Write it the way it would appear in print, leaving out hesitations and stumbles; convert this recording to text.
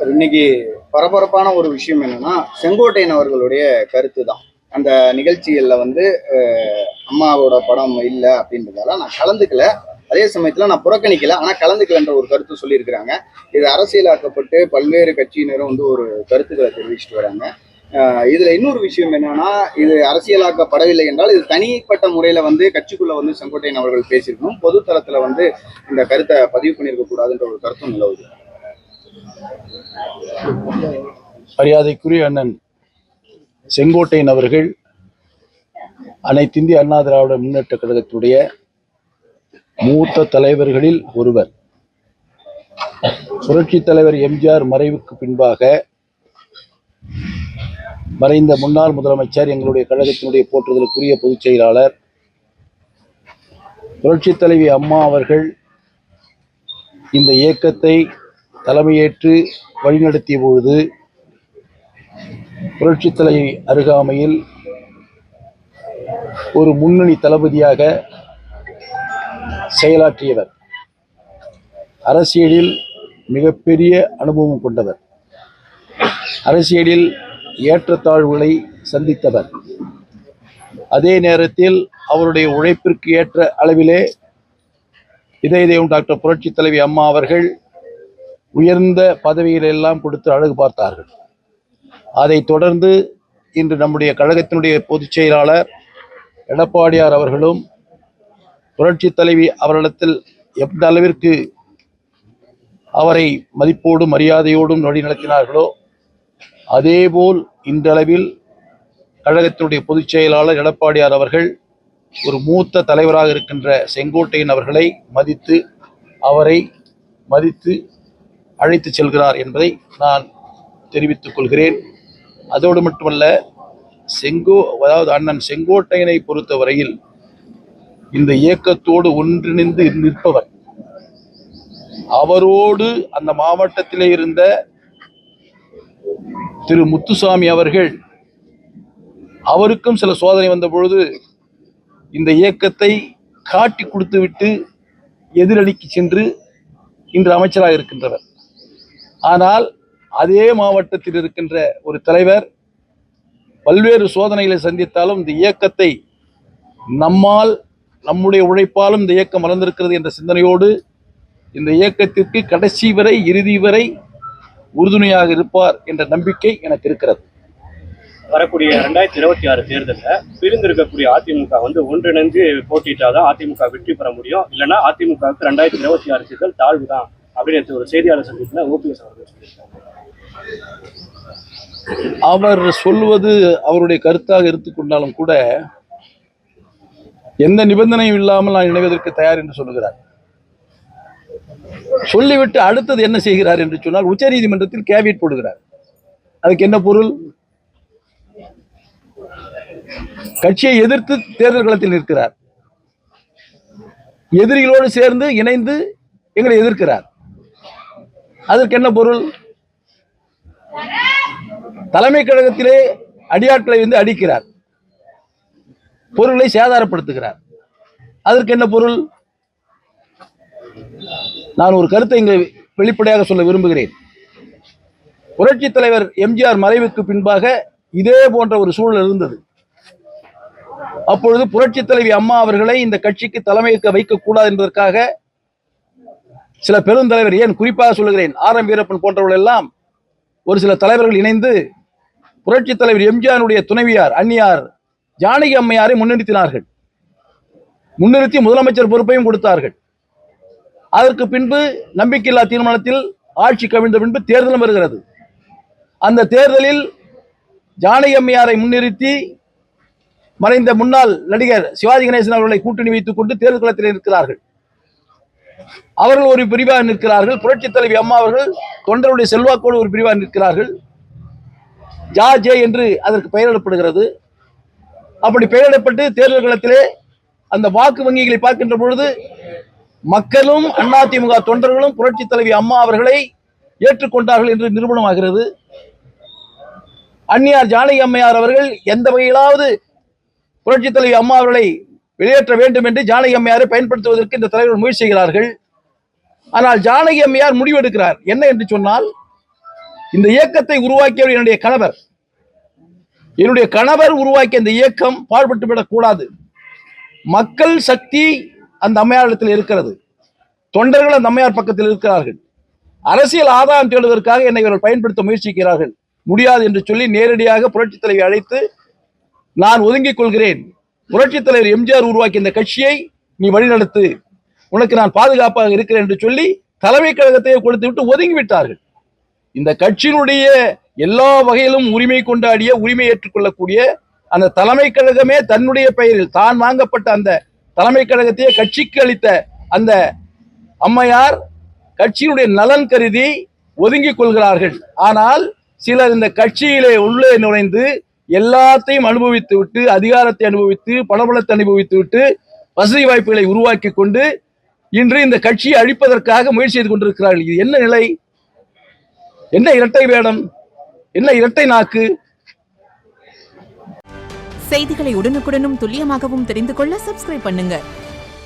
இன்னைக்கு பரபரப்பான ஒரு விஷயம் என்னன்னா, செங்கோட்டையன் அவர்களுடைய கருத்து தான். அந்த நிகழ்ச்சிகள்ல வந்து அம்மாவோட படம் இல்லை அப்படின்றதால நான் கலந்துக்கல. அதே சமயத்துல நான் புறக்கணிக்கல, ஆனா கலந்துக்கலன்ற ஒரு கருத்து சொல்லியிருக்கிறாங்க. இது அரசியலாக்கப்பட்டு பல்வேறு கட்சியினரும் வந்து ஒரு கருத்துக்களை தெரிவிச்சுட்டு வராங்க. இதுல இன்னொரு விஷயம் என்னன்னா, இது அரசியலாக்கப்படவில்லை என்றால் இது தனிப்பட்ட முறையில வந்து கட்சிக்குள்ள வந்து செங்கோட்டையன் அவர்கள் பேசியிருக்கணும். பொது தளத்துல வந்து இந்த கருத்தை பதிவு பண்ணியிருக்க கூடாதுன்ற ஒரு கருத்தும் நிலவுது. மரியாதைக்குரிய அண்ணன் செங்கோட்டையன் அவர்கள் அனைத்து இந்திய அண்ணா திராவிட முன்னேற்ற கழகத்துடைய மூத்த தலைவர்களில் ஒருவர். புரட்சி தலைவர் எம்ஜிஆர் மறைவுக்கு பின்பாக மறைந்த முன்னாள் முதலமைச்சர், எங்களுடைய கழகத்தினுடைய போற்றுதலுக்குரிய பொதுச் செயலாளர் புரட்சி தலைவி அம்மா அவர்கள் இந்த இயக்கத்தை தலைமையேற்று வழிநடத்திய பொழுது புரட்சி தலைவி அருகாமையில் ஒரு முன்னணி தளபதியாக செயலாற்றியவர். அரசியலில் மிகப்பெரிய அனுபவம் கொண்டவர். அரசியலில் ஏற்றத்தாழ்வுகளை சந்தித்தவர். அதே நேரத்தில் அவருடைய உழைப்பிற்கு ஏற்ற அளவிலே இதய தெய்வம் டாக்டர் புரட்சி தலைவி அம்மா அவர்கள் உயர்ந்த பதவிகளெல்லாம் கொடுத்து அழகு பார்த்தார்கள். அதைத் தொடர்ந்து இன்று நம்முடைய கழகத்தினுடைய பொதுச் செயலாளர் எடப்பாடியார் அவர்களும் புரட்சி தலைவி அவர்களிடத்தில் எந்த அளவிற்கு அவரை மதிப்போடும் மரியாதையோடும் வழிநடத்தினார்களோ அதேபோல் இன்றளவில் கழகத்தினுடைய பொதுச் செயலாளர் எடப்பாடியார் அவர்கள் ஒரு மூத்த தலைவராக இருக்கின்ற செங்கோட்டையன் அவர்களை மதித்து அவரை மதித்து அழைத்து செல்கிறார் என்பதை நான் தெரிவித்துக் கொள்கிறேன். அதோடு மட்டுமல்ல, அதாவது அண்ணன் செங்கோட்டையனை பொறுத்தவரையில் இந்த இயக்கத்தோடு ஒன்றிணைந்து நிற்பவர். அவரோடு அந்த மாவட்டத்திலே இருந்த திரு முத்துசாமி அவர்கள், அவருக்கும் சில சோதனை வந்த பொழுது இந்த இயக்கத்தை காட்டி கொடுத்து விட்டு எதிரணிக்கு சென்று இன்று அமைச்சராக இருக்கின்றவர். ஆனால் அதே மாவட்டத்தில் இருக்கின்ற ஒரு தலைவர் பல்வேறு சோதனைகளை சந்தித்தாலும் இந்த இயக்கத்தை நம்முடைய உழைப்பாலும் இந்த இயக்கம் வளர்ந்திருக்கிறது என்ற சிந்தனையோடு இந்த இயக்கத்திற்கு கடைசி வரை இறுதி வரை உறுதுணையாக இருப்பார் என்ற நம்பிக்கை எனக்கு இருக்கிறது. வரக்கூடிய 2026 தேர்தலில் பிரிந்திருக்கக்கூடிய அதிமுக வந்து ஒன்றிணைந்து போட்டிட்டாதான் அதிமுக வெற்றி பெற முடியும். இல்லைன்னா அதிமுகவுக்கு 2026 தேர்தல் தாழ்வு தான் அப்படின்னு ஒரு செய்தியாளர் சந்திப்புல ஓபிஎஸ் அவர்கள் சொல்லியிருக்காங்க. அவர் சொல்வது அவருடைய கருத்தாக எடுத்துக்கொண்டாலும் கூட எந்த நிபந்தனையும் இல்லாமல் நான் இணைவதற்கு தயார் என்று சொல்லுகிறார். சொல்லிவிட்டு அடுத்தது என்ன செய்கிறார் என்று சொன்னால் உச்ச நீதிமன்றத்தில் கேவியட் போடுகிறார். அதுக்கு என்ன பொருள்? கட்சியை எதிர்த்து தேர்தல் களத்தில் நிற்கிறார். எதிரிகளோடு சேர்ந்து இணைந்து எங்களை எதிர்க்கிறார். அதற்கு என்ன பொருள்? தலைமை கழகத்திலே அடியாட்களை வந்து அடிக்கிறார், பொருளை சேதாரப்படுத்துகிறார். அதற்கு என்ன பொருள்? நான் ஒரு கருத்தை இங்கு வெளிப்படையாக சொல்ல விரும்புகிறேன். புரட்சி தலைவர் எம்ஜிஆர் மறைவுக்கு பின்பாக இதே போன்ற ஒரு சூழல் இருந்தது. அப்பொழுது புரட்சி தலைவி அம்மா அவர்களை இந்த கட்சிக்கு தலைமையேற்க வைக்கக்கூடாது என்பதற்காக சில பெருந்தலைவர், ஏன் குறிப்பாக சொல்லுகிறேன், ஆர்.எம். வீரப்பன் போன்றவர்கள் எல்லாம் ஒரு சில தலைவர்கள் இணைந்து புரட்சி தலைவர் எம்ஜிஆருடைய துணைவியார் அன்னியார் ஜானகி அம்மையாரை முன்னிறுத்தினார்கள். முன்னிறுத்தி முதலமைச்சர் பொறுப்பையும் கொடுத்தார்கள். அதற்கு பின்பு நம்பிக்கையில்லா தீர்மானத்தில் ஆட்சி கவிழ்ந்த பின்பு தேர்தலும் வருகிறது. அந்த தேர்தலில் ஜானகி அம்மையாரை முன்னிறுத்தி மறைந்த முன்னாள் நடிகர் சிவாஜி கணேசன் அவர்களை கூட்டணி வைத்துக் கொண்டு தேர்தல் களத்தில் இருக்கிறார்கள். அவர்கள் ஒரு பிரிவாக நிற்கிறார்கள். புரட்சி தலைவி அம்மா அவர்கள் தொண்டருடைய செல்வாக்கோடு ஒரு பிரிவாக நிற்கிறார்கள். ஜே என்று அதற்கு பெயரிடப்படுகிறது. அப்படி பெயரிடப்பட்டு தேர்தல் களத்திலே அந்த வாக்கு வங்கிகளை பார்க்கின்ற பொழுது மக்களும் அதிமுக தொண்டர்களும் புரட்சி தலைவி அம்மா அவர்களை ஏற்றுக்கொண்டார்கள் என்று நிரூபணமாகிறது. அன்னியார் ஜானகி அம்மையார் அவர்கள் எந்த வகையிலாவது புரட்சி தலைவி அம்மா அவர்களை வெளியேற்ற வேண்டும் என்று ஜானகி அம்மையாரை பயன்படுத்துவதற்கு இந்த தலைவர்கள் முயற்சி செய்கிறார்கள். ஆனால் ஜானகி அம்மையார் முடிவெடுக்கிறார். என்ன என்று சொன்னால், இந்த இயக்கத்தை உருவாக்கியவர் என்னுடைய கணவர் உருவாக்கிய இந்த இயக்கம் பாழ்பட்டு விடக்கூடாது. மக்கள் சக்தி அந்த அம்மையாரிடத்தில் இருக்கிறது, தொண்டர்கள் அந்த அம்மையார் பக்கத்தில் இருக்கிறார்கள். அரசியல் ஆதாயம் தேடுவதற்காக என்னை இவர்கள் பயன்படுத்த முயற்சிக்கிறார்கள், முடியாது என்று சொல்லி நேரடியாக புரட்சித் தலைவி அழைத்து நான் ஒதுங்கிக் கொள்கிறேன், புரட்சித் தலைவர் எம்ஜிஆர் உருவாக்கிய இந்த கட்சியை நீ வழிநடத்து, உனக்கு நான் பாதுகாப்பாக இருக்கிறேன் என்று சொல்லி தலைமை கழகத்தையே கொடுத்து விட்டு ஒதுங்கி விட்டார்கள். இந்த கட்சியினுடைய எல்லா வகையிலும் உரிமை கொண்டாடிய, உரிமை ஏற்றுக்கொள்ளக்கூடிய அந்த தலைமை கழகமே தன்னுடைய பெயரில் தான் வாங்கப்பட்ட அந்த தலைமை கழகத்தையே கட்சிக்கு அளித்த அந்த அம்மையார் கட்சியினுடைய நலன் கருதி ஒதுங்கிக் கொள்கிறார்கள். ஆனால் சிலர் இந்த கட்சியிலே உள்ளே நுழைந்து எல்லாத்தையும் அனுபவித்து விட்டு, அதிகாரத்தை அனுபவித்து, பணபலத்தை அனுபவித்து விட்டு, வசதி வாய்ப்புகளை உருவாக்கி கொண்டு இன்று இந்த கட்சியை அழிப்பதற்காக முயற்சி செய்து கொண்டிருக்கிறார்கள். இது என்ன நிலை? என்ன இரட்டை வேடம்? என்ன இரட்டை நாக்கு? செய்திகளை உடனுக்குடனும் துல்லியமாகவும் தெரிந்து கொள்ள சப்ஸ்கிரைப் பண்ணுங்க.